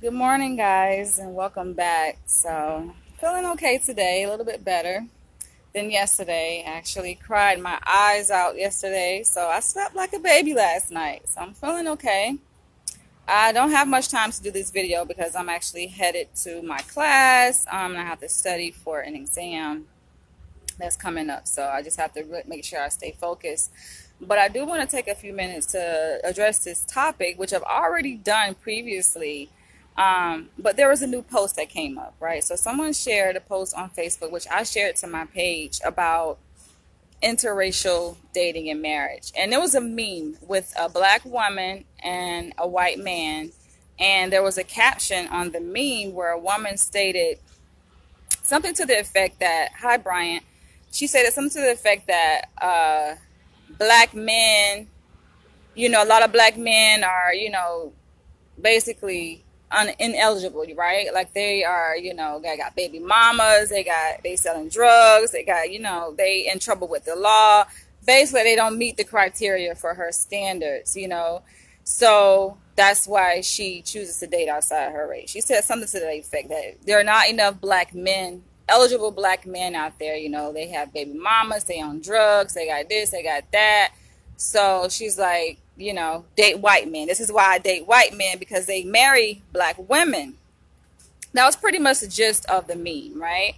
Good morning, guys, and welcome back. So, feeling okay today, a little bit better than yesterday. I actually cried my eyes out yesterday, so I slept like a baby last night. So, I'm feeling okay. I don't have much time to do this video because I'm actually headed to my class. And I have to study for an exam that's coming up, so I just have to make sure I stay focused. But I do want to take a few minutes to address this topic, which I've already done previously. But there was a new post that came up, right? So someone shared a post on Facebook, which I shared to my page, about interracial dating and marriage. And there was a meme with a black woman and a white man. And there was a caption on the meme where a woman stated something to the effect that, hi, Bryant. She said something to the effect that black men, a lot of black men are, basically ineligible, right? Like they are, they got baby mamas, they selling drugs, they got, they in trouble with the law. Basically, they don't meet the criteria for her standards. So that's why she chooses to date outside her race. She said something to the effect that there are not enough black men, eligible black men out there. They have baby mamas, they on drugs, they got this, they got that. So she's like, date white men. This is why I date white men, because they marry black women. That was pretty much the gist of the meme, right?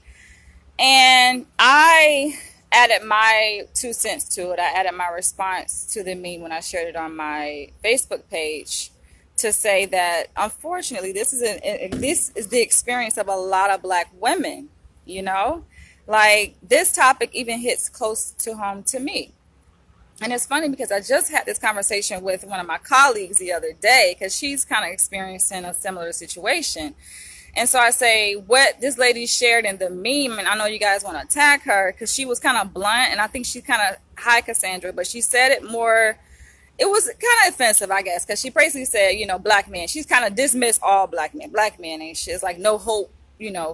And I added my 2 cents to it. I added my response to the meme when I shared it on my Facebook page to say that, unfortunately, this is the experience of a lot of black women. Like, this topic even hits close to home to me. And it's funny because I just had this conversation with one of my colleagues the other day, because she's kind of experiencing a similar situation. And so I say, what this lady shared in the meme, and I know you guys want to attack her because she was kind of blunt, and I think she's kind of high Cassandra, but she said it more, it was kind of offensive, I guess, because she basically said, black men. She's kind of dismissed all black men. Black men ain't shit. It's like no hope,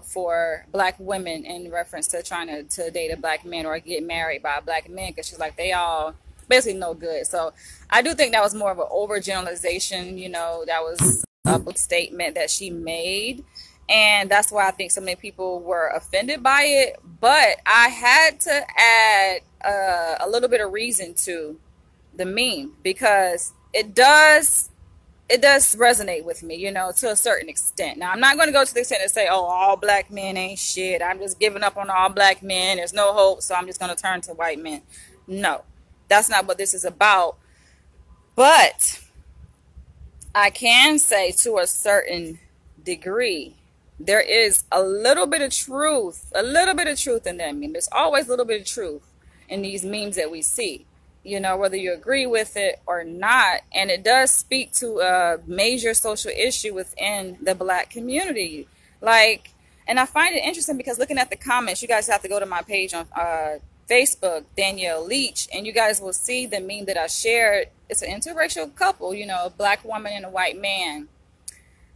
for black women, in reference to trying to date a black man or get married by a black man, because she's like, they all basically no good. So I do think that was more of an overgeneralization. That was a statement that she made, and that's why I think so many people were offended by it. But I had to add a little bit of reason to the meme, because it does resonate with me, to a certain extent. Now, I'm not going to go to the extent to say, oh, all black men ain't shit, I'm just giving up on all black men, there's no hope, so I'm just going to turn to white men. No, that's not what this is about. But I can say, to a certain degree, there is a little bit of truth in that meme. There's always a little bit of truth in these memes that we see, whether you agree with it or not. And it does speak to a major social issue within the black community. Like, and I find it interesting because looking at the comments, you guys have to go to my page on Facebook, Danielle Leach, and you guys will see the meme that I shared. It's an interracial couple, a black woman and a white man.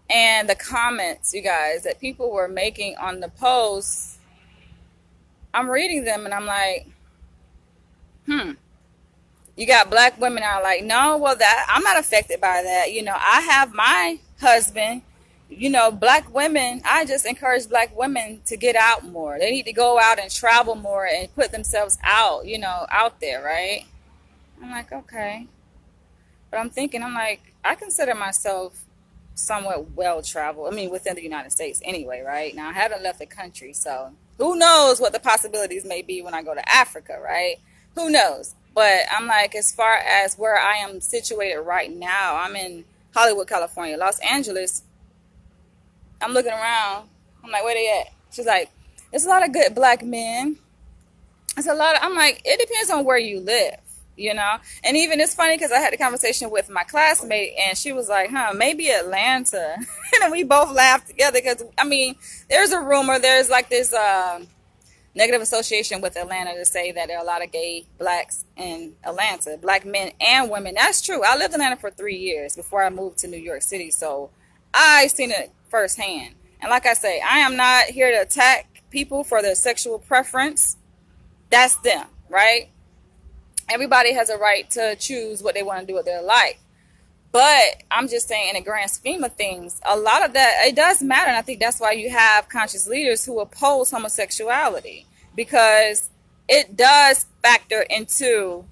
And the comments, you guys, that people were making on the post, I'm reading them and I'm like, you got black women are like, no, well, that I'm not affected by that. I have my husband. Black women, I just encourage black women to get out more. They need to go out and travel more and put themselves out, out there, right? I'm like, okay. But I'm like, I consider myself somewhat well-traveled. I mean, within the United States anyway, right? Now, I haven't left the country, so who knows what the possibilities may be when I go to Africa, right? Who knows? But I'm like, as far as where I am situated right now, I'm in Hollywood, California. Los Angeles, I'm looking around. I'm like, where they at? She's like, there's a lot of good black men. It's a lot of, I'm like, it depends on where you live, And even it's funny because I had a conversation with my classmate, and she was like, maybe Atlanta. And we both laughed together because, I mean, there's a rumor, there's like this negative association with Atlanta to say that there are a lot of gay blacks in Atlanta, black men and women. That's true. I lived in Atlanta for 3 years before I moved to New York City, so I seen it firsthand. And like I say, I am not here to attack people for their sexual preference. That's them, right? Everybody has a right to choose what they want to do with their life. But I'm just saying, in the grand scheme of things, a lot of that, it does matter. And I think that's why you have conscious leaders who oppose homosexuality, because it does factor into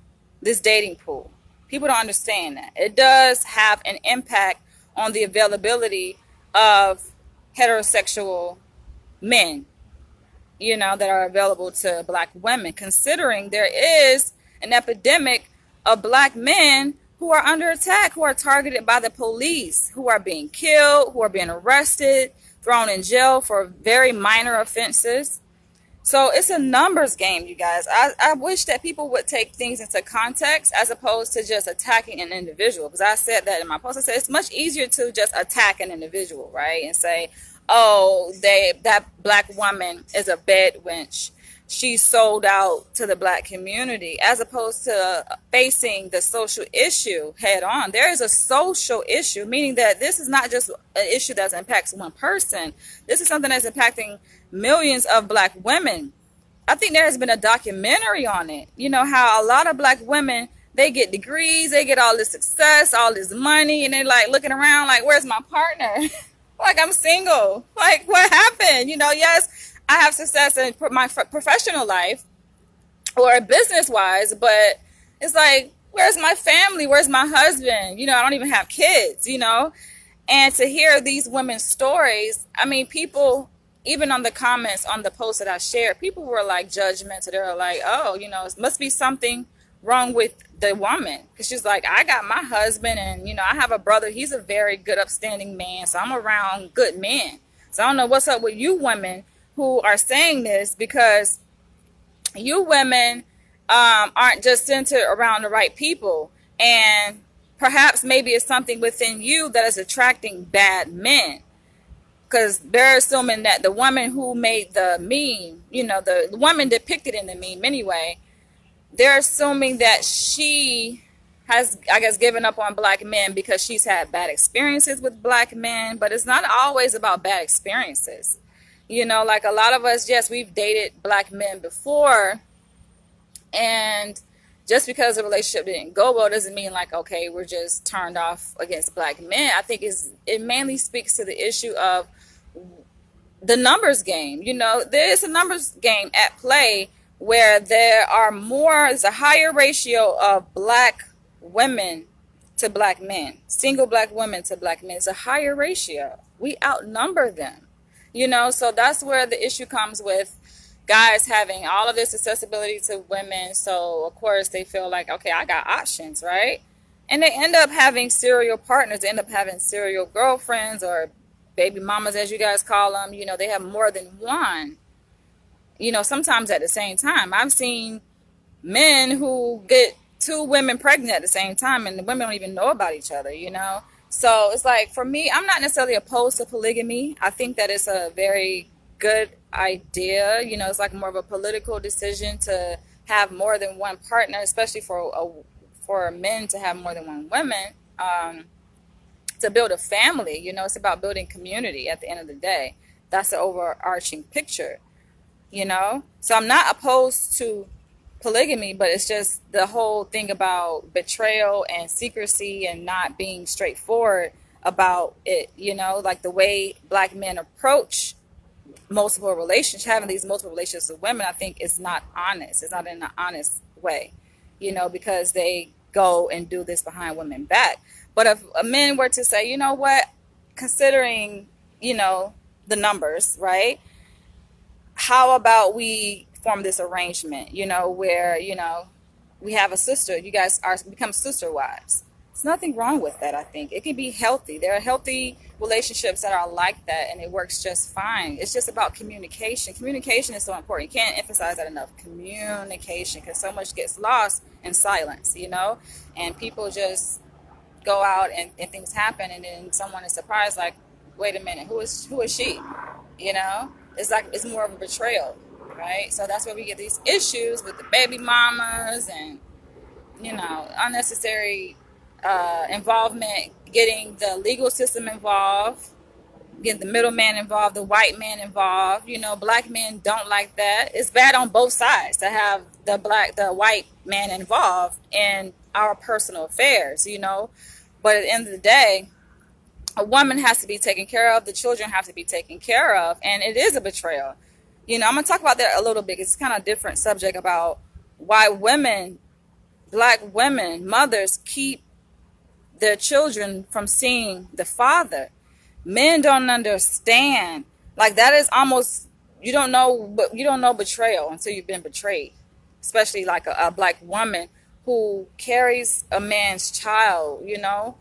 this dating pool. People don't understand that. It does have an impact on the availability of heterosexual men, you know, that are available to black women, considering there is an epidemic of black men who are under attack, who are targeted by the police, who are being killed, who are being arrested, thrown in jail for very minor offenses. So it's a numbers game, you guys. I wish that people would take things into context as opposed to just attacking an individual. Because I said that in my post. I said it's much easier to just attack an individual, right? And say, oh, that black woman is a bed wench. She's sold out to the black community, as opposed to facing the social issue head on. There is a social issue, meaning that this is not just an issue that impacts one person. This is something that's impacting millions of black women. I think there has been a documentary on it. You know how a lot of black women, they get degrees, they get all this success, all this money, and they're like looking around like, where's my partner? Like, I'm single. Like, what happened? You know, yes, I have success in my professional life or business-wise, but it's like, where's my family? Where's my husband? You know, I don't even have kids, you know? And to hear these women's stories, I mean, people, even on the comments on the post that I shared, people were like judgmental. They were like, oh, you know, it must be something wrong with the woman. Because she's like, I got my husband and, you know, I have a brother. He's a very good, upstanding man. So I'm around good men. So I don't know what's up with you women who are saying this, because you women aren't just centered around the right people. And perhaps maybe it's something within you that is attracting bad men. Because they're assuming that the woman who made the meme, you know, the woman depicted in the meme anyway, they're assuming that she has, I guess, given up on black men because she's had bad experiences with black men. But it's not always about bad experiences. You know, like a lot of us, yes, we've dated black men before. And just because the relationship didn't go well doesn't mean like, okay, we're just turned off against black men. I think it mainly speaks to the issue of the numbers game. You know, there is a numbers game at play where there's a higher ratio of black women to black men. Single black women to black men is a higher ratio. We outnumber them. You know, so that's where the issue comes with guys having all of this accessibility to women. So, of course, they feel like, okay, I got options, right? And they end up having serial partners. They end up having serial girlfriends or baby mamas, as you guys call them. You know, they have more than one, you know, sometimes at the same time. I've seen men who get 2 women pregnant at the same time, and the women don't even know about each other, you know? So it's like, for me, I'm not necessarily opposed to polygamy. I think that it's a very good idea. You know, it's like more of a political decision to have more than one partner, especially for men to have more than one woman, to build a family. You know, it's about building community at the end of the day. That's the overarching picture, you know? So I'm not opposed to polygamy, but it's just the whole thing about betrayal and secrecy and not being straightforward about it, you know, like the way black men approach multiple relationships, having these multiple relationships with women, I think is not honest. It's not in an honest way, you know, because they go and do this behind women's back. But if a man were to say, you know what, considering, you know, the numbers, right, how about we form this arrangement, you know, where, you know, we have a sister, you guys become sister wives. There's nothing wrong with that. I think it can be healthy. There are healthy relationships that are like that, and it works just fine. It's just about communication. Communication is so important. You can't emphasize that enough. Communication, because so much gets lost in silence, you know, and people just go out and things happen, and then someone is surprised, like, wait a minute, who is she? You know, it's like, it's more of a betrayal. Right? So that's where we get these issues with the baby mamas and, you know, unnecessary involvement, getting the legal system involved, getting the middleman involved, the white man involved. You know, black men don't like that. It's bad on both sides to have the white man involved in our personal affairs, you know. But at the end of the day, a woman has to be taken care of. The children have to be taken care of. And it is a betrayal. You know, I'm going to talk about that a little bit. It's kind of a different subject about why women, black women, mothers keep their children from seeing the father. Men don't understand. Like, that is almost, you don't know betrayal until you've been betrayed. Especially like a black woman who carries a man's child, you know.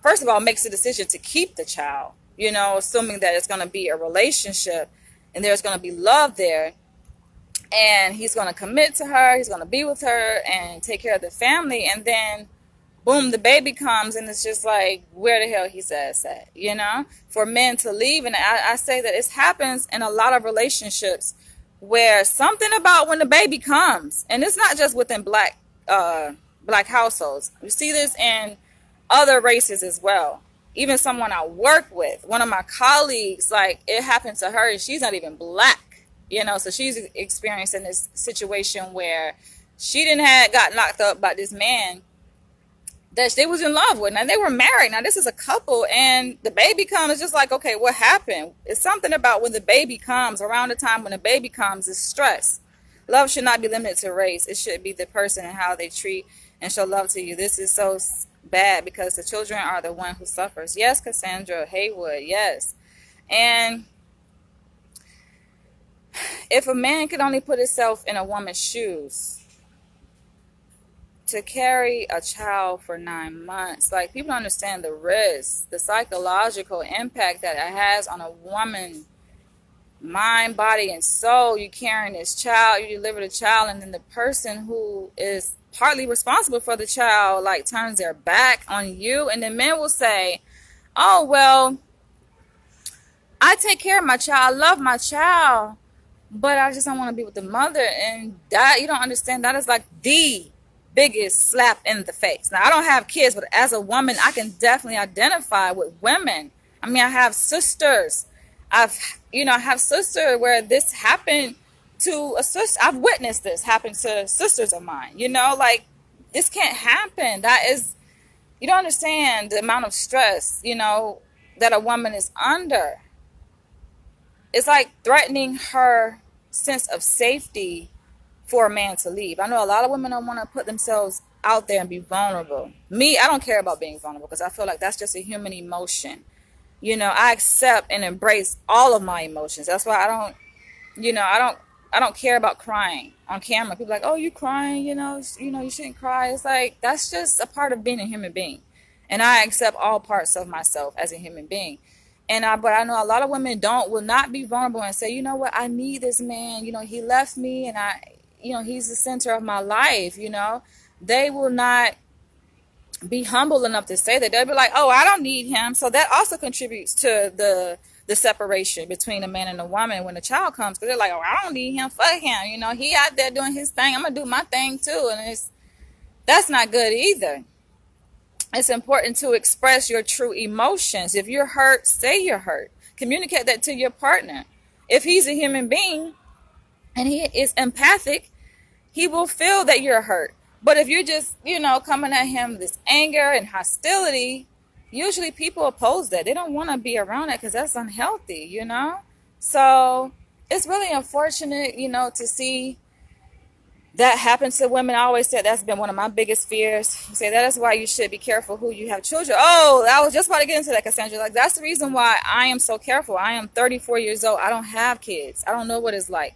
First of all, makes the decision to keep the child, you know, assuming that it's going to be a relationship and there's going to be love there. And he's going to commit to her. He's going to be with her and take care of the family. And then, boom, the baby comes and it's just like, where the hell he's at, you know, for men to leave. And I say that it happens in a lot of relationships where something about when the baby comes, and it's not just within black households. We see this in other races as well. Even someone I work with, one of my colleagues, like, it happened to her and she's not even black, you know, so she's experiencing this situation where she got knocked up by this man that they was in love with. Now, they were married. Now, this is a couple, and the baby comes. It's just like, okay, what happened? It's something about when the baby comes, around the time when the baby comes, is stress. Love should not be limited to race. It should be the person and how they treat and show love to you. This is so bad because the children are the one who suffers. Yes, Cassandra Haywood, yes. And if a man could only put himself in a woman's shoes, to carry a child for 9 months, like, people don't understand the risk, the psychological impact that it has on a woman, mind, body, and soul. You carrying this child, you deliver the child, and then the person who is partly responsible for the child, like, turns their back on you. And then men will say, oh, well, I take care of my child, I love my child, but I just don't want to be with the mother. And that, you don't understand, that is like the biggest slap in the face. Now, I don't have kids, but as a woman, I can definitely identify with women. I mean, I have sisters. I have sisters where this happened to a sister. I've witnessed this happen to sisters of mine. You know, like, this can't happen. That is, you don't understand the amount of stress, you know, that a woman is under. It's like threatening her sense of safety for a man to leave. I know a lot of women don't want to put themselves out there and be vulnerable. Me, I don't care about being vulnerable because I feel like that's just a human emotion. You know, I accept and embrace all of my emotions. That's why I don't care about crying on camera. People are like, oh, you crying, you shouldn't cry. It's like, that's just a part of being a human being. And I accept all parts of myself as a human being. But I know a lot of women will not be vulnerable and say, you know what, I need this man, he left me and he's the center of my life, They will not be humble enough to say that. They'll be like, oh, I don't need him. So that also contributes to the separation between a man and a woman when a child comes, because they're like, oh, I don't need him, fuck him, he out there doing his thing, I'm gonna do my thing too. And that's not good either. It's important to express your true emotions. If you're hurt, say you're hurt. Communicate that to your partner. If he's a human being and he is empathic, he will feel that you're hurt. But if you're just, coming at him this anger and hostility, usually people oppose that. They don't want to be around that because that's unhealthy, So it's really unfortunate, to see that happens to women. I always said that's been one of my biggest fears. Say that is why you should be careful who you have children. Oh, I was just about to get into that, Cassandra. Like, that's the reason why I am so careful. I am 34 years old. I don't have kids. I don't know what it's like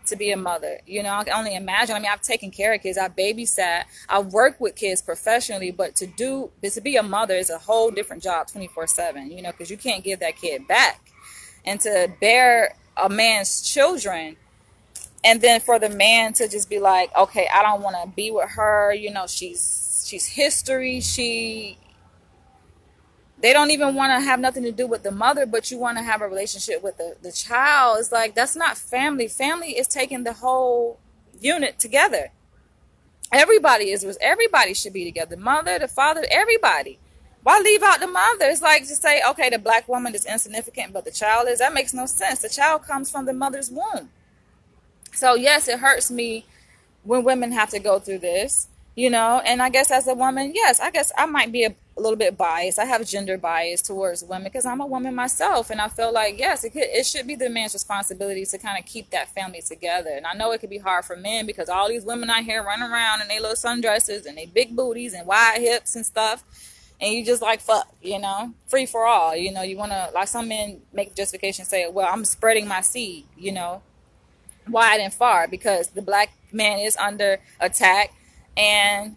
to be a mother. I can only imagine. I mean, I've taken care of kids. I've babysat. I've worked with kids professionally, but to be a mother is a whole different job 24/7, because you can't give that kid back. And to bear a man's children, and then for the man to just be like, okay, I don't want to be with her. She's history. They don't even want to have nothing to do with the mother, but you want to have a relationship with the child. It's like, that's not family. Family is taking the whole unit together. Everybody should be together. The mother, the father, everybody. Why leave out the mother? It's like, just say, okay, the black woman is insignificant, but the child is. That makes no sense. The child comes from the mother's womb. So yes, it hurts me when women have to go through this, and I guess as a woman, yes, I guess I might be a little bit biased. I have gender bias towards women because I'm a woman myself, and I feel like yes, it should be the man's responsibility to kind of keep that family together. And I know it could be hard for men because all these women out here running around in their little sundresses and they big booties and wide hips and stuff, and you just like fuck, free for all. You want to, like, some men make justification, say, well, I'm spreading my seed, wide and far, because the black man is under attack, and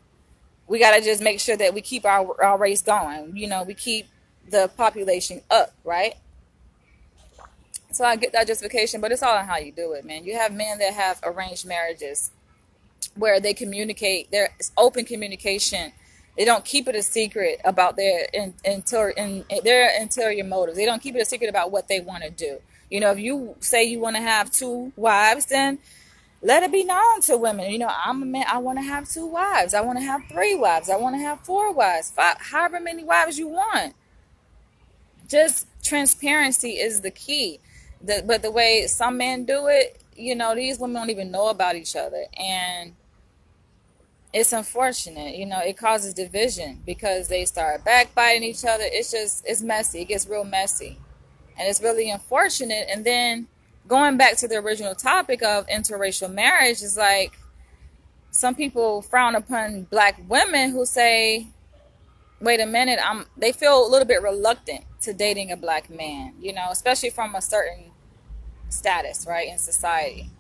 we got to just make sure that we keep our race going. We keep the population up, right? So I get that justification, but it's all on how you do it, man. You have men that have arranged marriages where they communicate, there's open communication. They don't keep it a secret about their interior motives. They don't keep it a secret about what they want to do. If you say you want to have 2 wives, then let it be known to women. I'm a man. I want to have 2 wives. I want to have 3 wives. I want to have 4 wives. 5, however many wives you want. Just transparency is the key. But the way some men do it, these women don't even know about each other. And it's unfortunate. It causes division because they start backbiting each other. It's messy. It gets real messy. And it's really unfortunate. And then going back to the original topic of interracial marriage, is like some people frown upon black women who say, wait a minute, they feel a little bit reluctant to dating a black man, especially from a certain status, right, in society.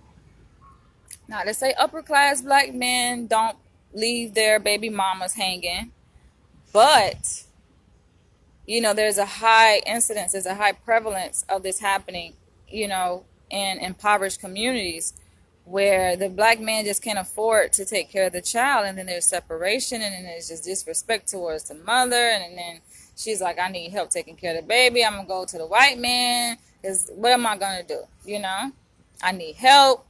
Now, they say upper class black men don't leave their baby mamas hanging, but there's a high incidence, there's a high prevalence of this happening, in impoverished communities where the black man just can't afford to take care of the child, and then there's separation, and then there's just disrespect towards the mother, and then she's like, I need help taking care of the baby. I'm gonna go to the white man, because what am I gonna do? I need help.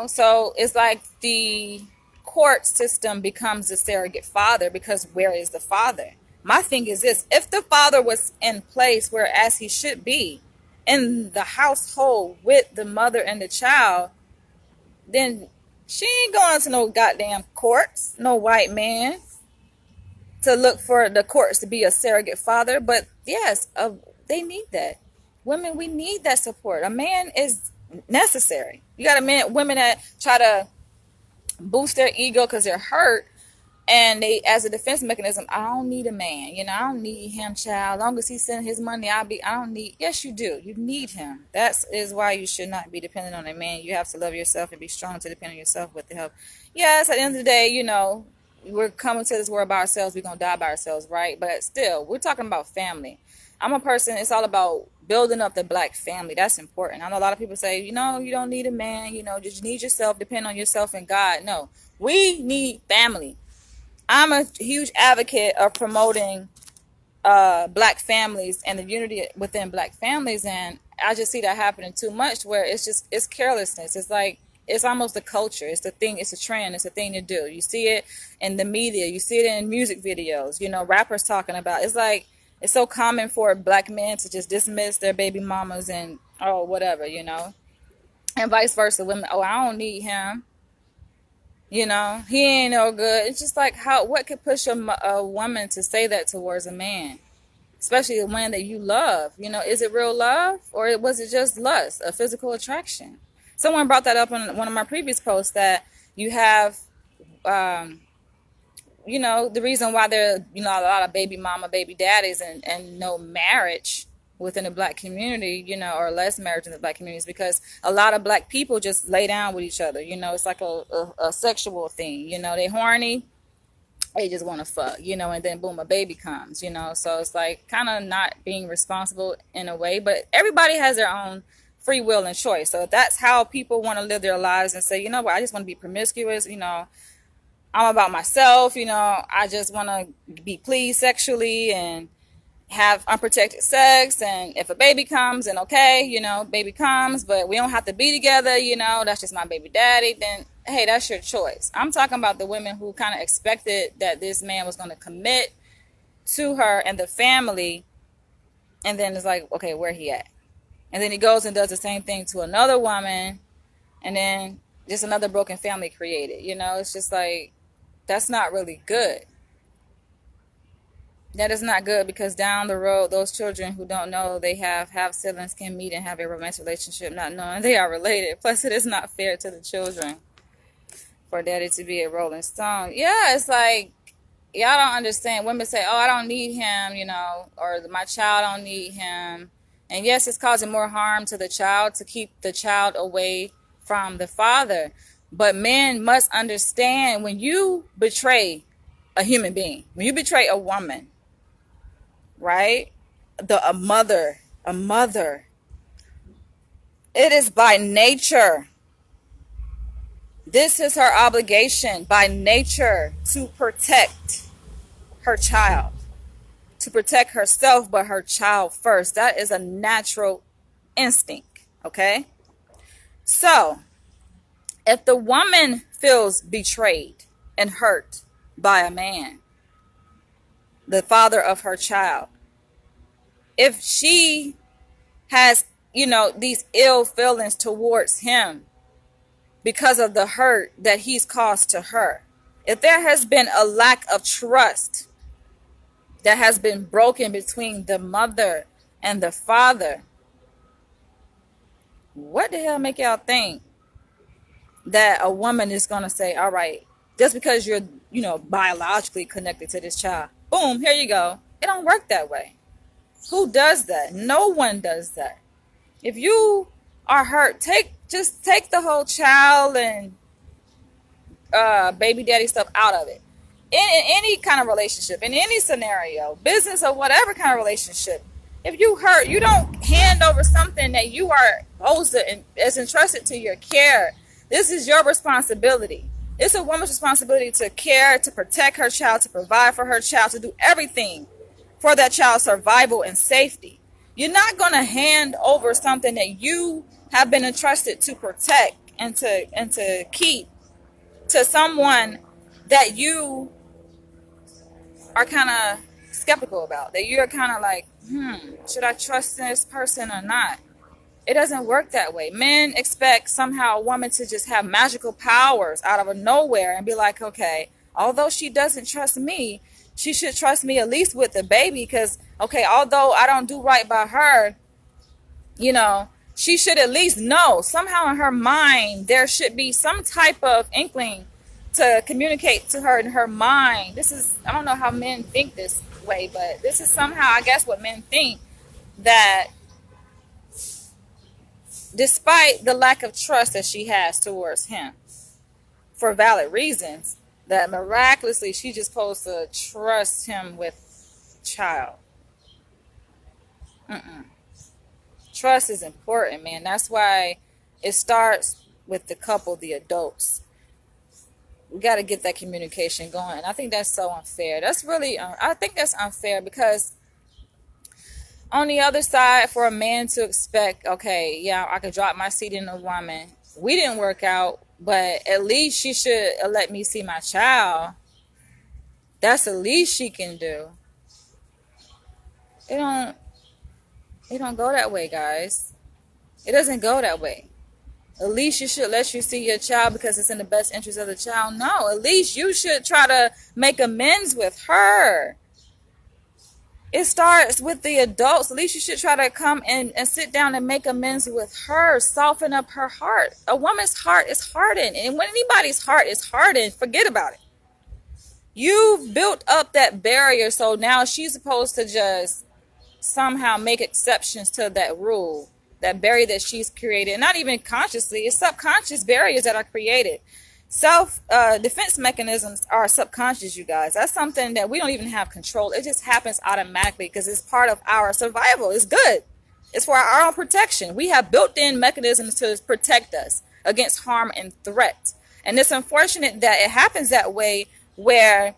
So it's like the court system becomes the surrogate father, because where is the father? My thing is this: if the father was in place where as he should be, in the household with the mother and the child, then she ain't going to no goddamn courts, no white man, to look for the courts to be a surrogate father. But yes, they need that. Women, we need that support. A man is necessary. You got women that try to boost their ego because they're hurt, and they, as a defense mechanism, I don't need a man. I don't need him, child. As long as he sends his money, I don't need. Yes, you do. You need him. That is why you should not be dependent on a man. You have to love yourself and be strong to depend on yourself with the help. Yes, at the end of the day, we're coming to this world by ourselves. We're going to die by ourselves, right? But still, we're talking about family. I'm a person, it's all about building up the black family. That's important. I know a lot of people say, you don't need a man. Just need yourself, depend on yourself and God. No, we need family. I'm a huge advocate of promoting black families and the unity within black families, and I just see that happening too much, where it's carelessness. It's like, it's almost a culture. It's the thing. It's a trend. It's a thing to do. You see it in the media. You see it in music videos. Rappers talking about. It's like, it's so common for black men to just dismiss their baby mamas and whatever, and vice versa. Women, I don't need him. He ain't no good. It's just like, what could push a woman to say that towards a man, especially a man that you love? Is it real love, or was it just lust, a physical attraction? Someone brought that up on one of my previous posts, that you have, the reason why there are, a lot of baby mama, baby daddies, and no marriage within the black community, or less marriage in the black community, is because a lot of black people just lay down with each other. It's like a sexual thing. They horny, they just want to fuck, and then boom, a baby comes, so it's like kind of not being responsible in a way, but everybody has their own free will and choice. So if that's how people want to live their lives and say, what, I just want to be promiscuous, I'm about myself, I just want to be pleased sexually and have unprotected sex, and if a baby comes, and okay, baby comes, but we don't have to be together, that's just my baby daddy, then hey, that's your choice. I'm talking about the women who kind of expected that this man was going to commit to her and the family, and then it's like, okay, where he at? And then he goes and does the same thing to another woman, and then just another broken family created. It's just like, that's not really good. That is not good, because down the road, those children who don't know they have siblings can meet and have a romantic relationship not knowing they are related. Plus, it is not fair to the children for daddy to be a rolling stone. Yeah, it's like, y'all don't understand. Women say, oh, I don't need him, you know, or my child don't need him. And yes, it's causing more harm to the child to keep the child away from the father. But men must understand, when you betray a human being, when you betray a woman, right? A mother, it is by nature. This is her obligation by nature to protect her child, to protect herself, but her child first. That is a natural instinct, okay? So, if the woman feels betrayed and hurt by a man, the father of her child, if she has, you know, these ill feelings towards him because of the hurt that he's caused to her, if there has been a lack of trust that has been broken between the mother and the father, what the hell make y'all think that a woman is going to say, all right, just because you're, you know, biologically connected to this child, boom, here you go. It don't work that way. Who does that? No one does that. If you are hurt, just take the whole child and baby daddy stuff out of it. In any kind of relationship, in any scenario, business or whatever kind of relationship, if you hurt, you don't hand over something that you are supposed to and is entrusted to your care. This is your responsibility. It's a woman's responsibility to care, to protect her child, to provide for her child, to do everything for that child's survival and safety. You're not going to hand over something that you have been entrusted to protect and to keep to someone that you are kind of skeptical about, that you're kind of like, should I trust this person or not? It doesn't work that way. Men expect somehow a woman to just have magical powers out of nowhere and be like, okay, although she doesn't trust me, she should trust me at least with the baby, because, okay, although I don't do right by her, you know, she should at least know. Somehow in her mind, there should be some type of inkling to communicate to her in her mind. This is, I don't know how men think this way, but this is somehow, I guess, what men think, that despite the lack of trust that she has towards him for valid reasons, that miraculously she's just supposed to trust him with child. Trust is important, man. That's why it starts with the couple, the adults. We got to get that communication going. I think that's so unfair. That's really, I think that's unfair, because on the other side, for a man to expect, okay, yeah, I could drop my seed in a woman. We didn't work out, but at least she should let me see my child. That's the least she can do. It don't go that way, guys. It doesn't go that way. At least you should let you see your child because it's in the best interest of the child. No, at least you should try to make amends with her. It starts with the adults. At least you should try to come and sit down and make amends with her. Soften up her heart. A woman's heart is hardened. And when anybody's heart is hardened, forget about it. You've built up that barrier, so now she's supposed to just somehow make exceptions to that rule, that barrier that she's created. Not even consciously, it's subconscious barriers that are created. Self-defense mechanisms are subconscious, you guys. That's something that we don't even have control. It just happens automatically because it's part of our survival. It's good. It's for our own protection. We have built-in mechanisms to protect us against harm and threat. And it's unfortunate that it happens that way, where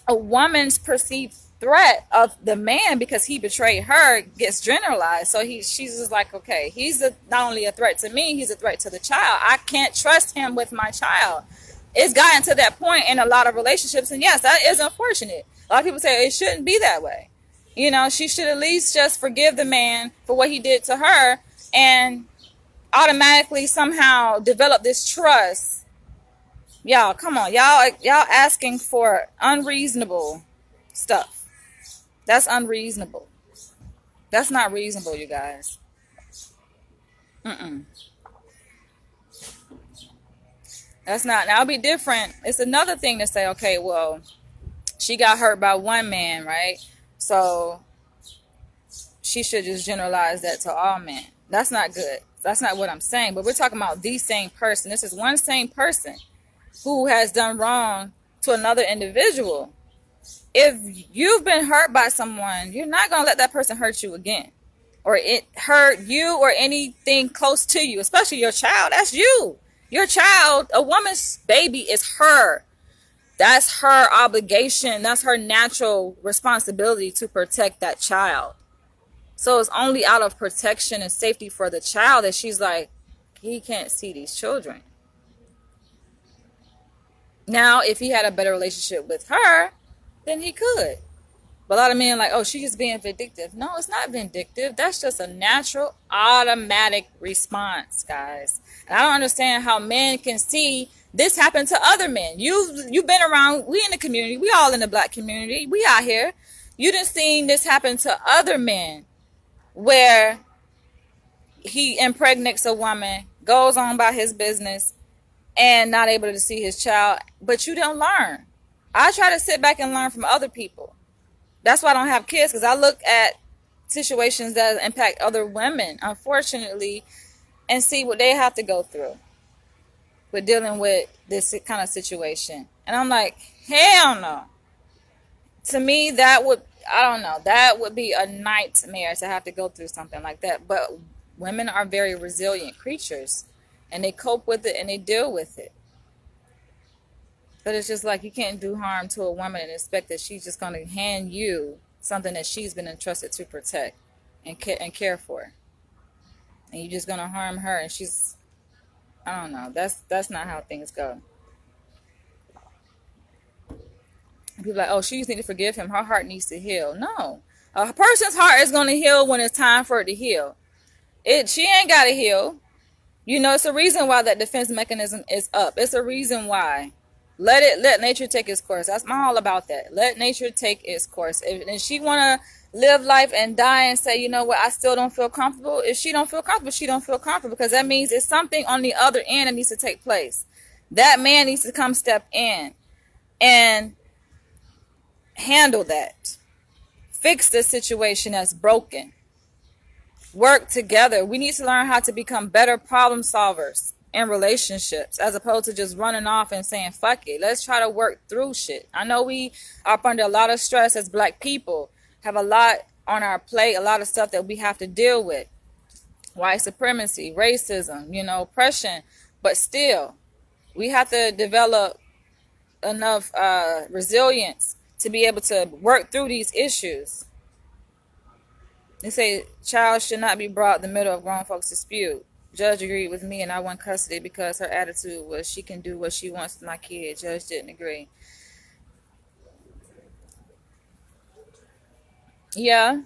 a woman's perceived threat of the man because he betrayed her gets generalized. So she's just like, okay, he's not only a threat to me, he's a threat to the child. I can't trust him with my child. It's gotten to that point in a lot of relationships, and yes, that is unfortunate. A lot of people say it shouldn't be that way. You know, she should at least just forgive the man for what he did to her and automatically somehow develop this trust. Y'all, come on, y'all asking for unreasonable stuff. That's unreasonable. That's not reasonable, you guys. Mm-mm. That's not. Now, it'll be different. It's another thing to say, okay, well, she got hurt by one man, right? So she should just generalize that to all men. That's not good. That's not what I'm saying. But we're talking about the same person. This is one same person who has done wrong to another individual. If you've been hurt by someone, you're not going to let that person hurt you again. Or it hurt you or anything close to you, especially your child. That's you. Your child, a woman's baby is her. That's her obligation. That's her natural responsibility to protect that child. So it's only out of protection and safety for the child that she's like, he can't see these children. Now, if he had a better relationship with her, then he could. But a lot of men are like, oh, she's just being vindictive. No, it's not vindictive. That's just a natural, automatic response, guys. And I don't understand how men can see this happen to other men. You've been around, we in the community, we all in the black community, we out here. You done seen this happen to other men where he impregnates a woman, goes on by his business, and not able to see his child, but you don't learn. I try to sit back and learn from other people. That's why I don't have kids, because I look at situations that impact other women, unfortunately, and see what they have to go through with dealing with this kind of situation. And I'm like, hell no. To me, that would, I don't know, that would be a nightmare to have to go through something like that. But women are very resilient creatures, and they cope with it and they deal with it. But it's just like you can't do harm to a woman and expect that she's just going to hand you something that she's been entrusted to protect and care for. And you're just going to harm her, and she's, I don't know. That's not how things go. And people are like, oh, she just need to forgive him. Her heart needs to heal. No. A person's heart is going to heal when it's time for it to heal. She ain't got to heal. You know, it's a reason why that defense mechanism is up. It's a reason why. Let nature take its course. I'm all about that. Let nature take its course. If she want to live life and die and say, you know what, I still don't feel comfortable. If she don't feel comfortable, she don't feel comfortable, because that means it's something on the other end that needs to take place. That man needs to come step in and handle that. Fix the situation that's broken. Work together. We need to learn how to become better problem solvers in relationships, as opposed to just running off and saying, fuck it. Let's try to work through shit. I know we are under a lot of stress as black people, have a lot on our plate, a lot of stuff that we have to deal with. White supremacy, racism, oppression. But still, we have to develop enough resilience to be able to work through these issues. They say child should not be brought in the middle of grown folks' dispute. Judge agreed with me and I won custody because her attitude was she can do what she wants with my kid. Judge didn't agree. Yeah.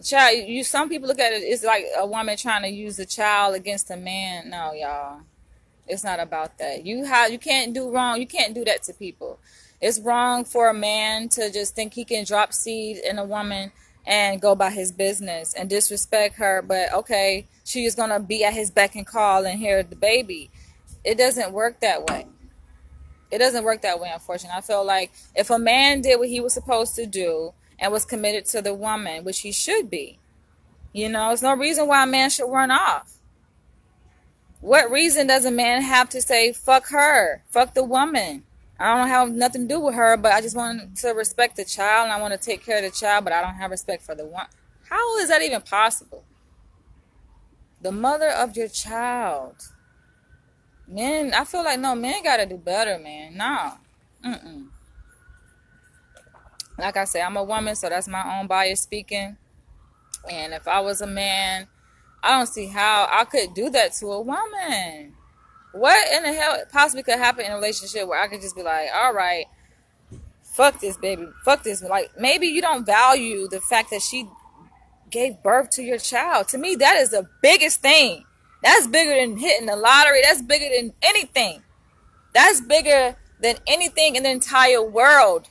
Child, some people look at it, it's like a woman trying to use a child against a man. No, y'all. It's not about that. You can't do wrong. You can't do that to people. It's wrong for a man to just think he can drop seed in a woman and go by his business and disrespect her, but okay, she is going to be at his beck and call and hear the baby. It doesn't work that way. It doesn't work that way, unfortunately. I feel like if a man did what he was supposed to do and was committed to the woman, which he should be, there's no reason why a man should run off. What reason does a man have to say, fuck her, fuck the woman? I don't have nothing to do with her, but I just want to respect the child, and I want to take care of the child, but I don't have respect for the one. How is that even possible? The mother of your child. Men, I feel like, no, men got to do better, man. No. Like I said, I'm a woman, so that's my own bias speaking. And if I was a man, I don't see how I could do that to a woman. What in the hell possibly could happen in a relationship where I could just be like, all right, fuck this, baby. Fuck this. Like, maybe you don't value the fact that she gave birth to your child. To me, that is the biggest thing. That's bigger than hitting the lottery. That's bigger than anything. That's bigger than anything in the entire world.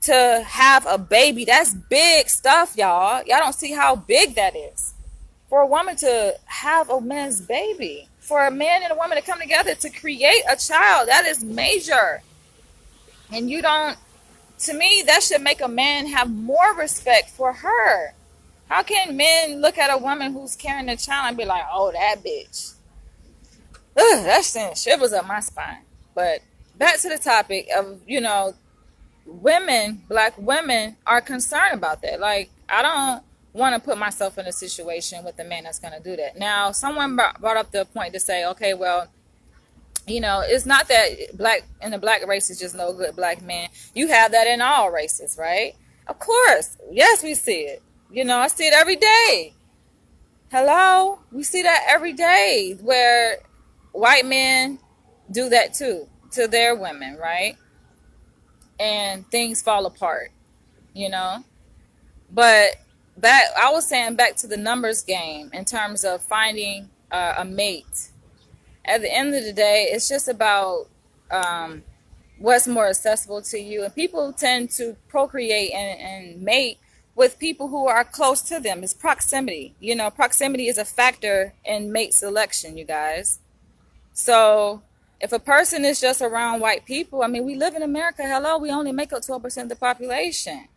to have a baby. That's big stuff, y'all. Y'all don't see how big that is. For a woman to have a man's baby, for a man and a woman to come together to create a child, that is major. And you don't, to me, that should make a man have more respect for her. How can men look at a woman who's carrying a child and be like, oh, that bitch? Ugh, that sent shivers up my spine. But back to the topic of, women, black women are concerned about that. Like, I don't want to put myself in a situation with a man that's going to do that. Now, someone brought up the point to say, okay, well, it's not that in the black race is just no good black men. You have that in all races, right? Of course. Yes, we see it. I see it every day. Hello? We see that every day where white men do that too to their women, right? And things fall apart, But I was saying back to the numbers game in terms of finding a mate. At the end of the day, it's just about what's more accessible to you. And people tend to procreate and mate with people who are close to them. It's proximity. Proximity is a factor in mate selection, you guys. So if a person is just around white people, I mean, we live in America. Hello, we only make up 12% of the population.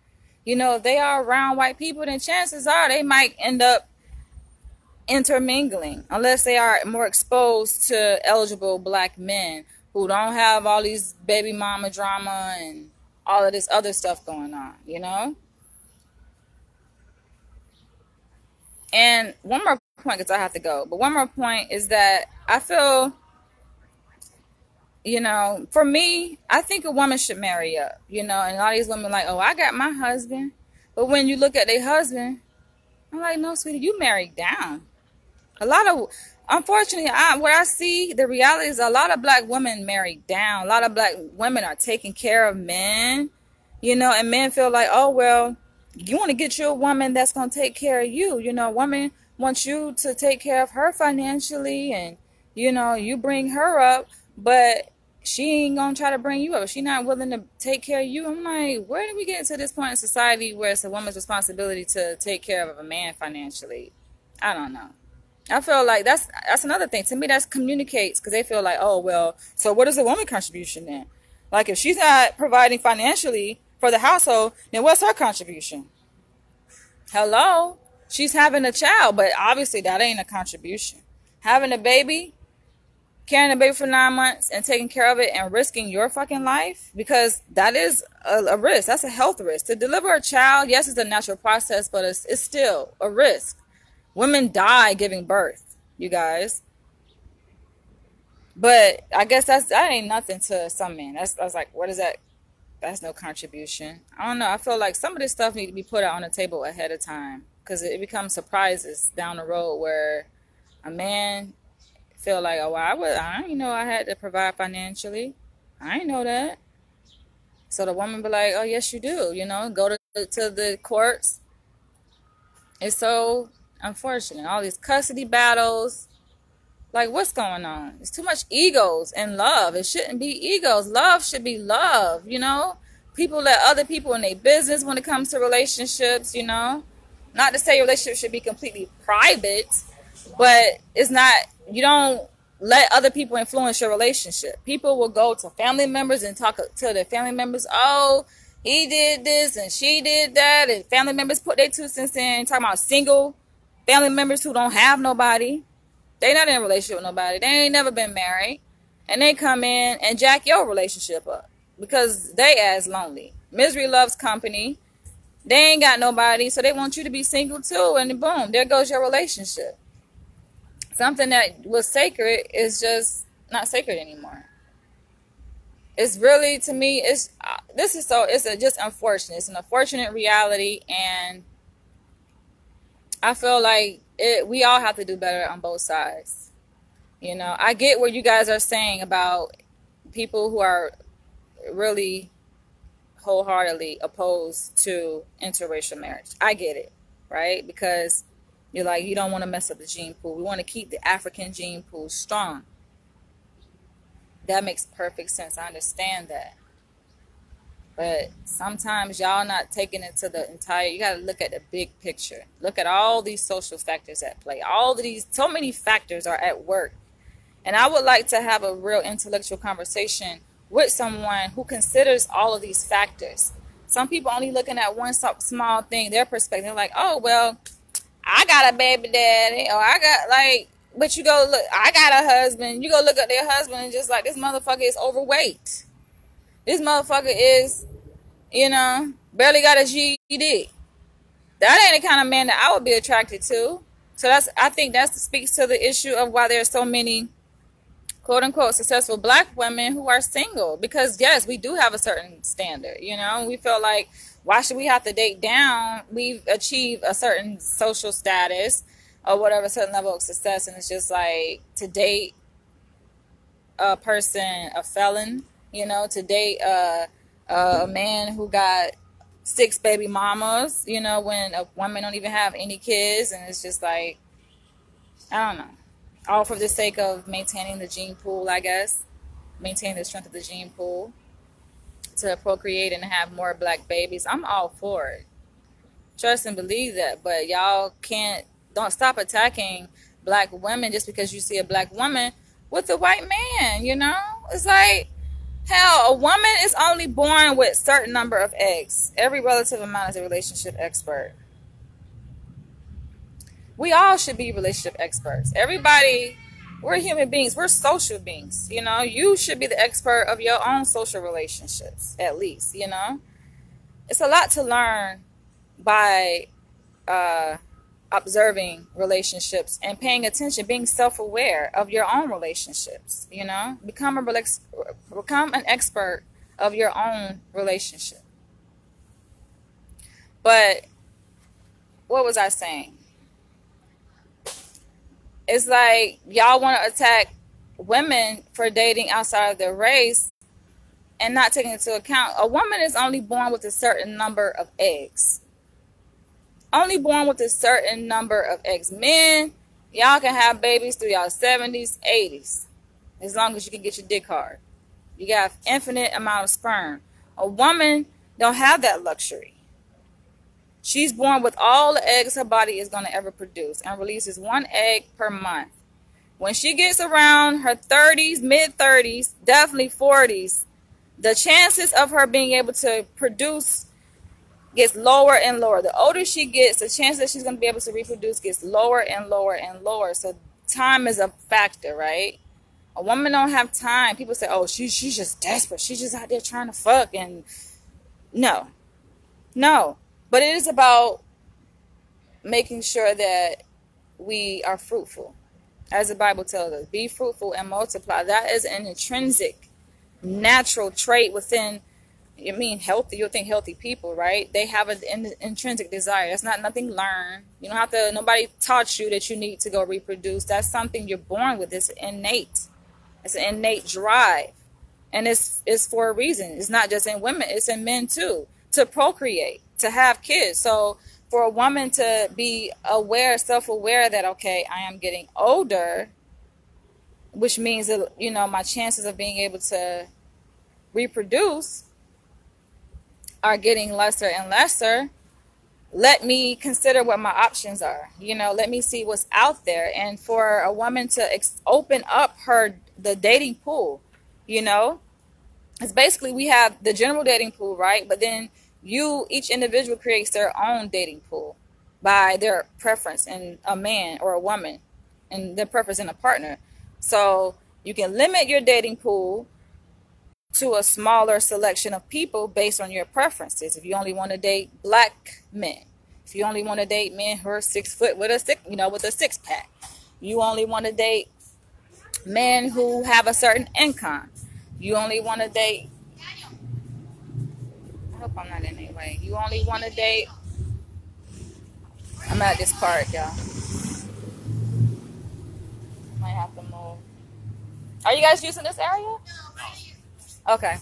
If they are around white people, then chances are they might end up intermingling, unless they are more exposed to eligible black men who don't have all these baby mama drama and all of this other stuff going on, And one more point, because I have to go, but one more point is that I feel, for me, I think a woman should marry up, and all these women like, oh, I got my husband. But when you look at their husband, I'm like, no, sweetie, you married down. Unfortunately, what I see, the reality is a lot of black women marry down. A lot of black women are taking care of men, and men feel like, oh, well, you want to get you a woman that's going to take care of you. A woman wants you to take care of her financially and, you bring her up, but she ain't going to try to bring you up. She's not willing to take care of you. I'm like, where did we get to this point in society where it's a woman's responsibility to take care of a man financially? I don't know. I feel like that's another thing. To me, that communicates, because they feel like, oh, well, so what is the woman contribution then? Like, if she's not providing financially for the household, then what's her contribution? Hello? She's having a child, but obviously that ain't a contribution. Having a baby, carrying a baby for 9 months and taking care of it and risking your fucking life, because that is a risk. That's a health risk. To deliver a child, yes, it's a natural process, but it's still a risk. Women die giving birth, you guys. But I guess that ain't nothing to some men. I was like, what is that? That's no contribution. I don't know. I feel like some of this stuff need to be put out on the table ahead of time, because it becomes surprises down the road where a man feel like, oh, I didn't know I had to provide financially. I didn't know that. So the woman be like, oh, yes, you do. Go to the courts. It's so unfortunate. All these custody battles. Like, what's going on? It's too much egos in love. It shouldn't be egos. Love should be love, People let other people in their business when it comes to relationships, Not to say relationships should be completely private, but it's not, you don't let other people influence your relationship. People will go to family members and talk to their family members, oh, he did this and she did that, and family members put their 2 cents in, talking about single family members who don't have nobody. They not in a relationship with nobody. They ain't never been married. And they come in and jack your relationship up because they as lonely. Misery loves company. They ain't got nobody, so they want you to be single too, and boom, there goes your relationship. Something that was sacred is just not sacred anymore. It's really, to me, it's just unfortunate. It's an unfortunate reality, and I feel like we all have to do better on both sides. I get what you guys are saying about people who are really wholeheartedly opposed to interracial marriage. I get it, right? Because you're like, you don't want to mess up the gene pool. We want to keep the African gene pool strong. That makes perfect sense. I understand that. But sometimes y'all not taking it to the entire, you got to look at the big picture. Look at all these social factors at play. All of these, so many factors are at work. And I would like to have a real intellectual conversation with someone who considers all of these factors. Some people only looking at one small thing, their perspective. They're like, oh, well, I got a baby daddy, or I got like, but you go look, I got a husband. You go look at their husband and just like, this motherfucker is overweight. This motherfucker is, barely got a GED. That ain't the kind of man that I would be attracted to. So I think that speaks to the issue of why there's so many quote unquote successful black women who are single, because yes, we do have a certain standard. We feel like, why should we have to date down? We've achieved a certain social status or whatever, certain level of success, and it's just like to date a person, a felon, to date a man who got 6 baby mamas, when a woman don't even have any kids, and it's just like, I don't know. All for the sake of maintaining the gene pool, I guess. Maintaining the strength of the gene pool to procreate and have more black babies. I'm all for it. Trust and believe that. But y'all don't stop attacking black women just because you see a black woman with a white man, It's like, hell, a woman is only born with a certain number of eggs. Every relative amount is a relationship expert. We all should be relationship experts. Everybody, we're human beings. We're social beings. You should be the expert of your own social relationships, at least, It's a lot to learn by observing relationships and paying attention, being self-aware of your own relationships, Become an expert of your own relationship. But what was I saying? It's like y'all want to attack women for dating outside of their race and not taking into account a woman is only born with a certain number of eggs. Only born with a certain number of eggs. Men, y'all can have babies through y'all 70s, 80s, as long as you can get your dick hard. You got infinite amount of sperm. A woman don't have that luxury. She's born with all the eggs her body is going to ever produce and releases 1 egg per month. When she gets around her 30s, mid-30s, definitely 40s, the chances of her being able to produce gets lower and lower. The older she gets, the chance that she's going to be able to reproduce gets lower and lower and lower. So time is a factor, right? A woman don't have time. People say, oh, she's just desperate. She's just out there trying to fuck. And no. But it is about making sure that we are fruitful. As the Bible tells us, be fruitful and multiply. That is an intrinsic, natural trait within, healthy. You'll think healthy people, right? They have an intrinsic desire. That's not nothing learned. You don't have to, nobody taught you that you need to go reproduce. That's something you're born with. It's innate. It's an innate drive. And it's for a reason. It's not just in women. It's in men too. To procreate. To have kids. So for a woman to be aware, self-aware that, okay, I am getting older, which means that, my chances of being able to reproduce are getting lesser and lesser. Let me consider what my options are. Let me see what's out there. And for a woman to open up the dating pool, it's basically, we have the general dating pool, right? But then each individual creates their own dating pool by their preference in a man or a woman and their preference in a partner. So you can limit your dating pool to a smaller selection of people based on your preferences. If you only want to date black men, if you only want to date men who are 6 foot with a six pack, you only want to date men who have a certain income. You only want to date, I hope I'm not in any way. You only want to date, I'm at this park, y'all. Might have to move. Are you guys using this area? Okay.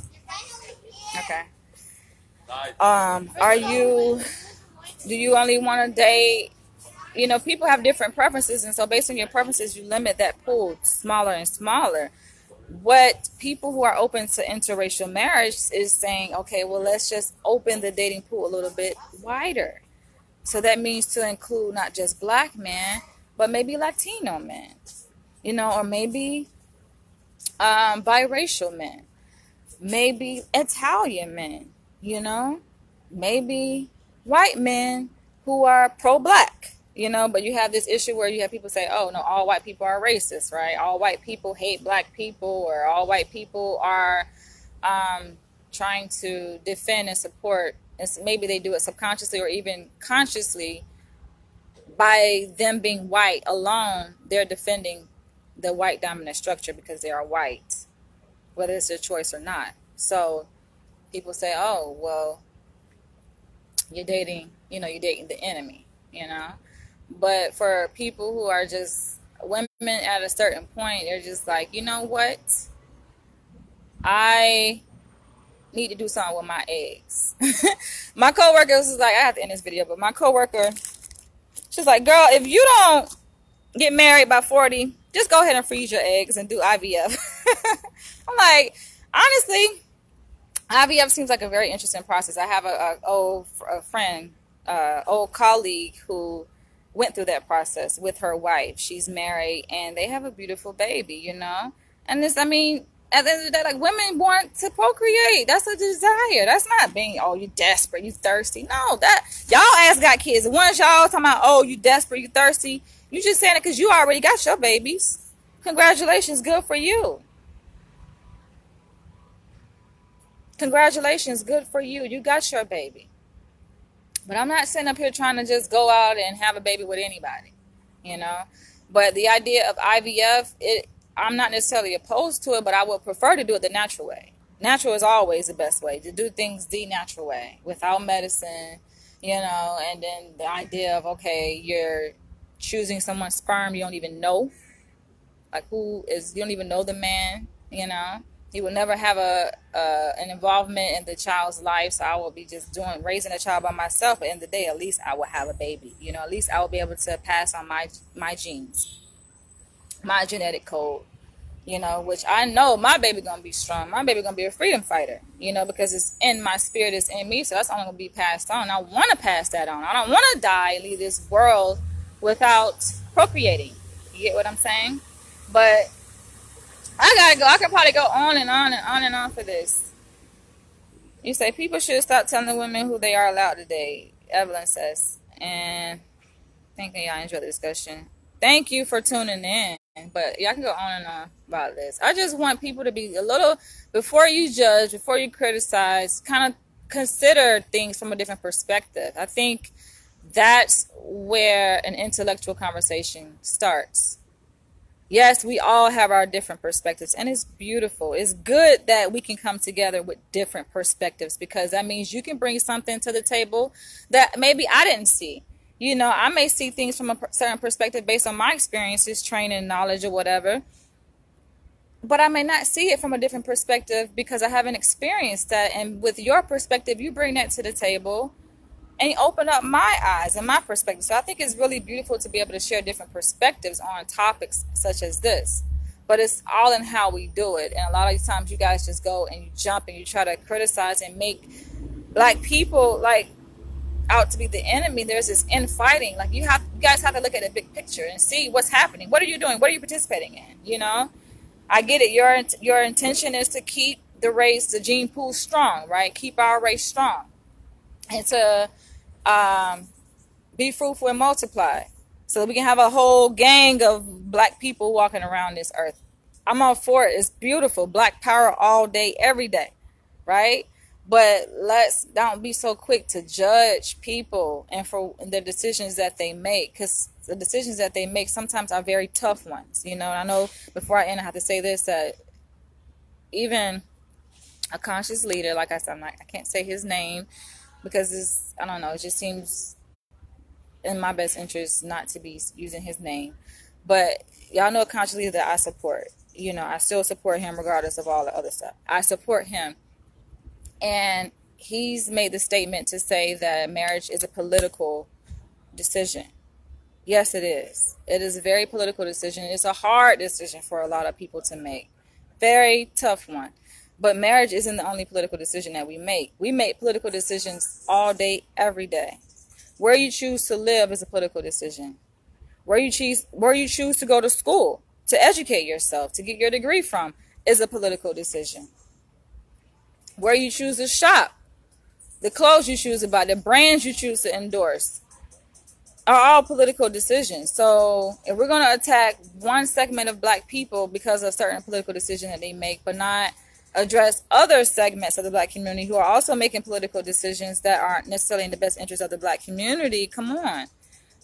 Do you only want to date, people have different preferences, and so based on your preferences, you limit that pool smaller and smaller. What people who are open to interracial marriage is saying, okay, well, let's just open the dating pool a little bit wider. So that means to include not just black men, but maybe Latino men, or maybe biracial men, maybe Italian men, maybe white men who are pro-black, but you have this issue where you have people say, oh no, all white people are racist, right? All white people hate black people, or all white people are trying to defend and support, and maybe they do it subconsciously or even consciously. By them being white alone, they're defending the white dominant structure because they are white, whether it's their choice or not. So people say, oh, well, you're dating the enemy, But for people who are just women at a certain point, they're just like, you know what? I need to do something with my eggs. My coworker was like, I have to end this video, but my coworker, she's like, girl, if you don't get married by 40, just go ahead and freeze your eggs and do IVF. I'm like, honestly, IVF seems like a very interesting process. I have a old friend, old colleague who went through that process with her wife. She's married and they have a beautiful baby, And this, I mean, at the end of the day, like, women want to procreate. That's a desire. That's not being, oh, you desperate, you thirsty. No, that y'all ass got kids. And once y'all talking about, oh, you desperate, you thirsty, you just saying it because you already got your babies. Congratulations, good for you. Congratulations, good for you. You got your baby. But I'm not sitting up here trying to just go out and have a baby with anybody, But the idea of IVF, I'm not necessarily opposed to it, but I would prefer to do it the natural way. Natural is always the best way, to do things the natural way, without medicine, and then the idea of, okay, you're choosing someone's sperm you don't even know. Like, you don't even know the man, He will never have an involvement in the child's life, so I will be just raising a child by myself. But at the end of the day, at least I will have a baby, At least I will be able to pass on my genes, my genetic code, which I know my baby gonna be strong. My baby gonna be a freedom fighter, because it's in my spirit, it's in me, so that's only gonna be passed on. I want to pass that on. I don't want to die and leave this world without procreating. You get what I'm saying? But I gotta go. I could probably go on and on and on and on for this. You say people should stop telling women who they are allowed to date, Evelyn says. And thinking y'all enjoy the discussion. Thank you for tuning in. But y'all can go on and on about this. I just want people to be a little, before you judge, before you criticize, kind of consider things from a different perspective. I think that's where an intellectual conversation starts. Yes, we all have our different perspectives, and it's beautiful. It's good that we can come together with different perspectives, because that means you can bring something to the table that maybe I didn't see. I may see things from a certain perspective based on my experiences, training, knowledge, or whatever, but I may not see it from a different perspective because I haven't experienced that. And with your perspective, you bring that to the table and you open up my eyes and my perspective. So I think it's really beautiful to be able to share different perspectives on topics such as this. But it's all in how we do it. And a lot of times you guys just go and you jump and you try to criticize and make black people out to be the enemy. There's this infighting. You guys have to look at the big picture and see what's happening. What are you doing? What are you participating in? I get it. Your intention is to keep the gene pool strong, right? Keep our race strong, and to be fruitful and multiply, so that we can have a whole gang of black people walking around this earth. I'm all for it. It's beautiful. Black power all day, every day, right? But let's don't be so quick to judge people and for the decisions that they make, because the decisions that they make sometimes are very tough ones. And I know before I end, I have to say this, that even a conscious leader, like I said, I can't say his name because I don't know, it just seems in my best interest not to be using his name. But y'all know a conscious leader that I support. I still support him regardless of all the other stuff. I support him. And he's made the statement to say that marriage is a political decision. Yes, it is. It is a very political decision. It's a hard decision for a lot of people to make. Very tough one. But marriage isn't the only political decision that we make. We make political decisions all day, every day. Where you choose to live is a political decision. Where you choose to go to school, to educate yourself, to get your degree from, is a political decision. Where you choose to shop, the clothes you choose to buy, the brands you choose to endorse, are all political decisions. So if we're going to attack one segment of black people because of certain political decisions that they make, but not address other segments of the black community who are also making political decisions that aren't necessarily in the best interest of the black community, come on.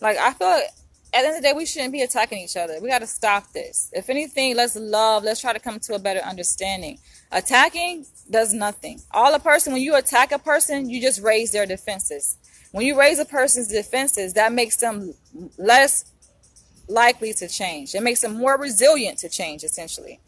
Like, I feel like at the end of the day, we shouldn't be attacking each other. We got to stop this. If anything, let's try to come to a better understanding. Attacking does nothing. When you attack a person, you just raise their defenses. When you raise a person's defenses, that makes them less likely to change. It makes them more resilient to change, essentially.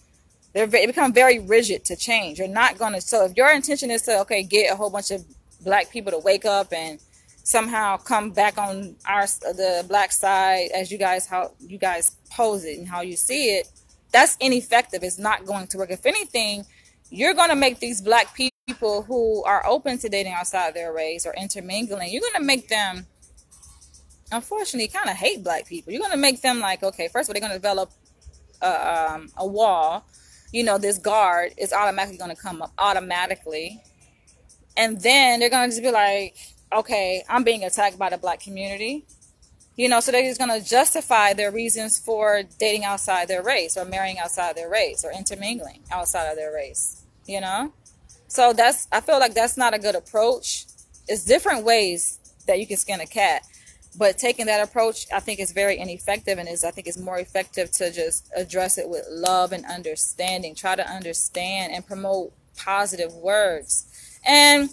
They become very rigid to change. You're not going to, so if your intention is to, get a whole bunch of black people to wake up and somehow come back on the black side as how you guys pose it and how you see it, that's ineffective. It's not going to work. If anything, you're going to make these black people who are open to dating outside their race or intermingling, you're going to make them, unfortunately, kind of hate black people. You're going to make them like, okay, first of all, they're going to develop a wall. This guard is automatically going to come up automatically. And then they're going to just be like, okay, I'm being attacked by the black community. So they're just going to justify their reasons for dating outside their race or marrying outside their race or intermingling outside of their race, So I feel like that's not a good approach. It's different ways that you can skin a cat, but taking that approach, I think, is very ineffective, and I think it's more effective to just address it with love and understanding. Try to understand and promote positive words. And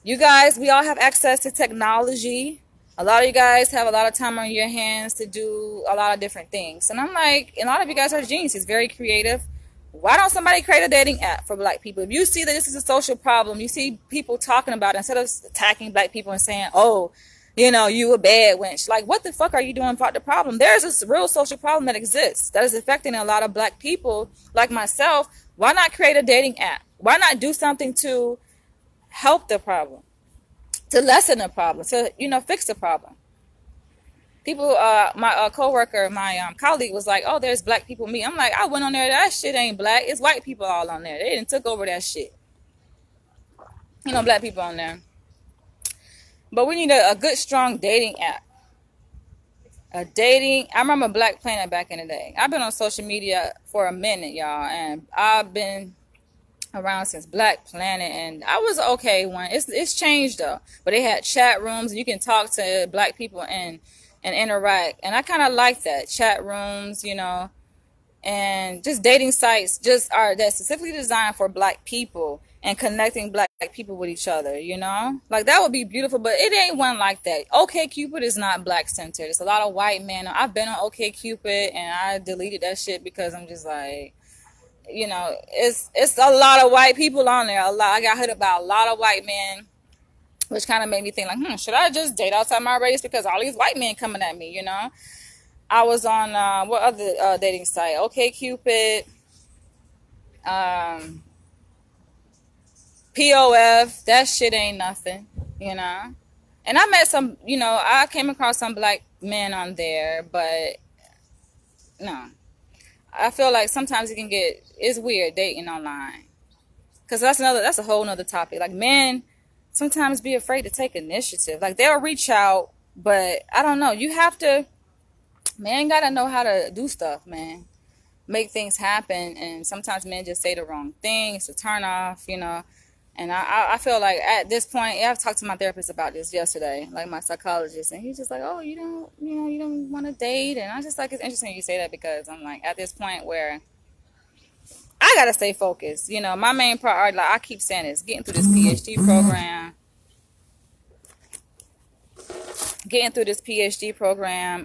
you guys, we all have access to technology. A lot of you guys have a lot of time on your hands to do a lot of different things. And I'm like, a lot of you guys are geniuses, very creative. Why don't somebody create a dating app for black people? If you see that this is a social problem, you see people talking about it, instead of attacking black people and saying, oh, you a bad wench. Like, what the fuck are you doing about the problem? There's a real social problem that exists that is affecting a lot of black people like myself. Why not create a dating app? Why not do something to help the problem, to lessen the problem, to, fix the problem? People, my coworker, my colleague was like, oh, there's black people meet. I'm like, I went on there. That shit ain't black. It's white people all on there. They didn't took over that shit. Black people on there. But we need a good, strong dating app. I remember Black Planet back in the day. I've been on social media for a minute, y'all. And I've been around since Black Planet, and I was okay one. It's changed though, but they had chat rooms and you can talk to black people and interact, and I kind of like that. Chat rooms, and just dating sites that's specifically designed for black people and connecting black people with each other, like that would be beautiful. But it ain't one like that. OkCupid is not black centered. It's a lot of white men. I've been on OkCupid and I deleted that shit because I'm just like, it's a lot of white people on there. I got hit by a lot of white men, which kind of made me think like, should I just date outside my race because all these white men coming at me, I was on, what other dating site? OkCupid, POF, that shit ain't nothing, And I met some, I came across some black men on there, but no. I feel like sometimes it's weird dating online. Because that's a whole nother topic. Like, men sometimes be afraid to take initiative. Like, they'll reach out, but I don't know. Man gotta know how to do stuff, man. Make things happen. And sometimes men just say the wrong thing. It's a turn off, And I feel like at this point, I've talked to my therapist about this yesterday, like my psychologist, and he's just like, oh, you don't want to date. And I just like, it's interesting you say that because I'm like, at this point where I got to stay focused. My main priority, like I keep saying this, getting through this PhD program,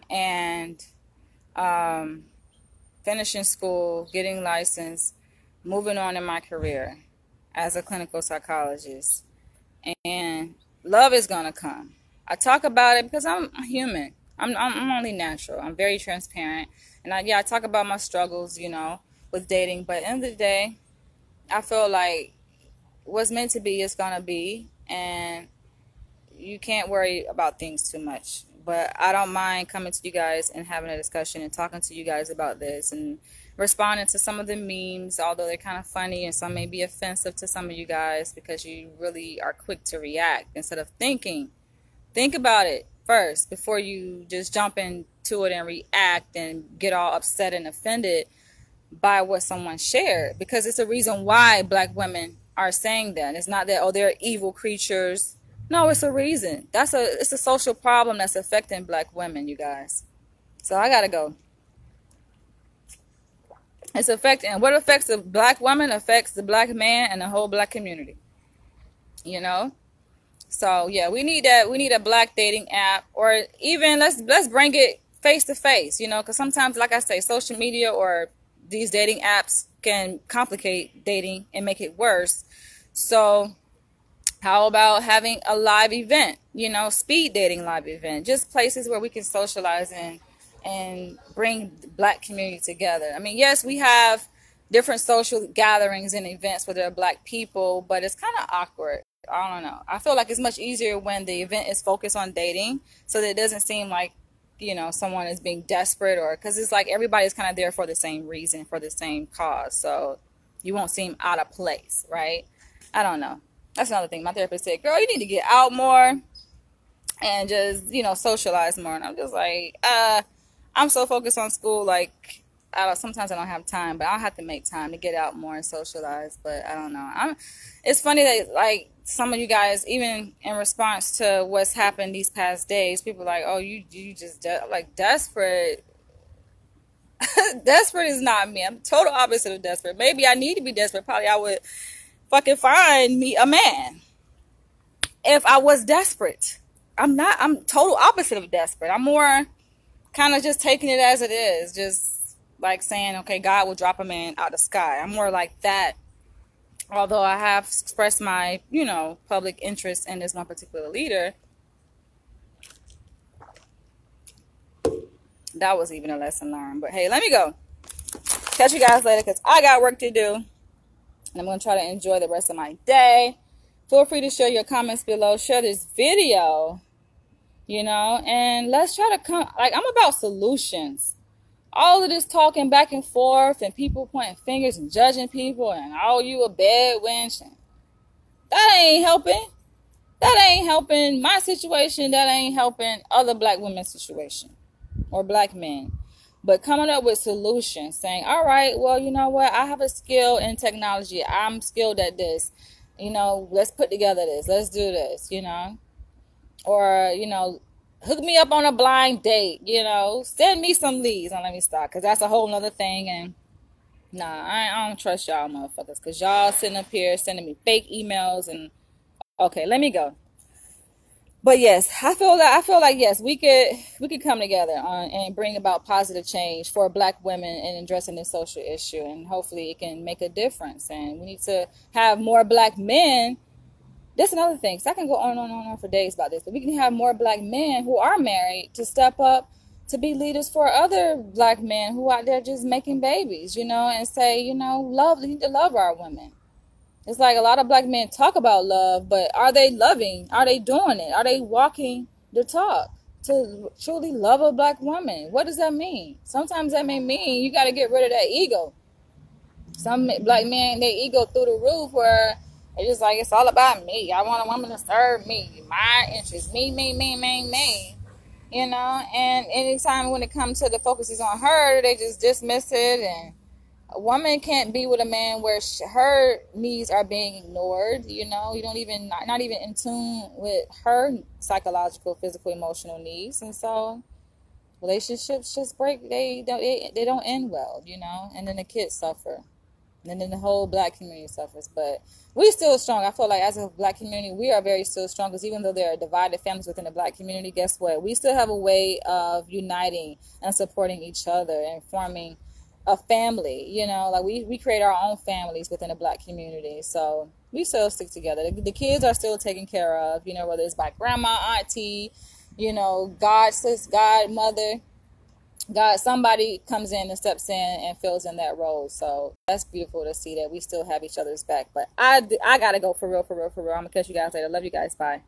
and finishing school, getting licensed, moving on in my career as a clinical psychologist. And love is gonna come. I talk about it because I'm human. I'm only natural. I'm very transparent, and I talk about my struggles, with dating. But at the end of the day, I feel like what's meant to be is gonna be, and you can't worry about things too much. But I don't mind coming to you guys and having a discussion and talking to you guys about this and responding to some of the memes, although they're kind of funny and some may be offensive to some of you guys because you really are quick to react instead of thinking. Think about it first before you just jump into it and react and get all upset and offended by what someone shared, because it's a reason why black women are saying that. It's not that, oh, they're evil creatures. No, it's a reason. It's a social problem that's affecting black women, you guys. So I gotta go. It's affecting, what affects the black woman affects the black man and the whole black community. You know? So yeah, we need that. We need a black dating app, or even let's bring it face to face, you know, because sometimes, like I say, social media or these dating apps can complicate dating and make it worse. So how about having a live event, you know, speed dating live event, just places where we can socialize and bring the black community together. I mean, yes, we have different social gatherings and events where there are black people, but it's kind of awkward. I don't know. I feel like it's much easier when the event is focused on dating, so that it doesn't seem like, you know, someone is being desperate, or because it's like everybody's kind of there for the same reason, for the same cause. So you won't seem out of place, right? I don't know. That's another thing. My therapist said, girl, you need to get out more and just, you know, socialize more. And I'm just like, I'm so focused on school, like, sometimes I don't have time, but I'll have to make time to get out more and socialize. But I don't know. It's funny that, like, some of you guys, even in response to what's happened these past days, people are like, oh, you just, like, desperate. Desperate is not me. I'm total opposite of desperate. Maybe I need to be desperate. Probably I would fucking find me a man if I was desperate. I'm not. I'm total opposite of desperate. I'm more kind of just taking it as it is. Just like saying, okay, God will drop a man out of the sky. I'm more like that. Although I have expressed my, you know, public interest in this one particular leader. That was even a lesson learned. But hey, let me go. Catch you guys later because I got work to do. And I'm going to try to enjoy the rest of my day. Feel free to share your comments below. Share this video, you know, and let's try to come. Like, I'm about solutions. All of this talking back and forth and people pointing fingers and judging people and, oh, you a bad wench. That ain't helping. That ain't helping my situation. That ain't helping other black women's situation or black men. But coming up with solutions, saying, all right, well, you know what? I have a skill in technology. I'm skilled at this. You know, let's put together this. Let's do this, you know. Or, you know, hook me up on a blind date, you know. Send me some leads. Now, let me stop, because that's a whole nother thing. And, nah, I don't trust y'all motherfuckers, because y'all sitting up here sending me fake emails. And, okay, let me go. But yes, I feel like yes, we could come together and bring about positive change for black women in addressing this social issue, and hopefully it can make a difference. And we need to have more black men. That's another thing. So I can go on and on for days about this, but we can have more black men who are married to step up to be leaders for other black men who out there just making babies, you know, and say, you know, we need to love our women. It's like a lot of black men talk about love, but are they loving? Are they doing it? Are they walking the talk to truly love a black woman? What does that mean? Sometimes that may mean you got to get rid of that ego. Some black men, their ego through the roof, where it's just like, it's all about me. I want a woman to serve me, my interests, me, you know. And anytime when it comes to the focus is on her, they just dismiss it. And a woman can't be with a man where her needs are being ignored, you know. You don't even, not even in tune with her psychological, physical, emotional needs. And so relationships just break. They don't end well, you know. And then the kids suffer. And then the whole black community suffers. But we still strong. I feel like as a black community, we are very still strong. Because even though there are divided families within the black community, guess what? We still have a way of uniting and supporting each other and forming a family, you know. Like we create our own families within the black community. So we still stick together. The kids are still taken care of, you know, whether it's by grandma, auntie, you know, godmother. God, somebody comes in and steps in and fills in that role. So that's beautiful to see that we still have each other's back. But I gotta go for real, for real, for real. I'm gonna catch you guys later. Love you guys. Bye.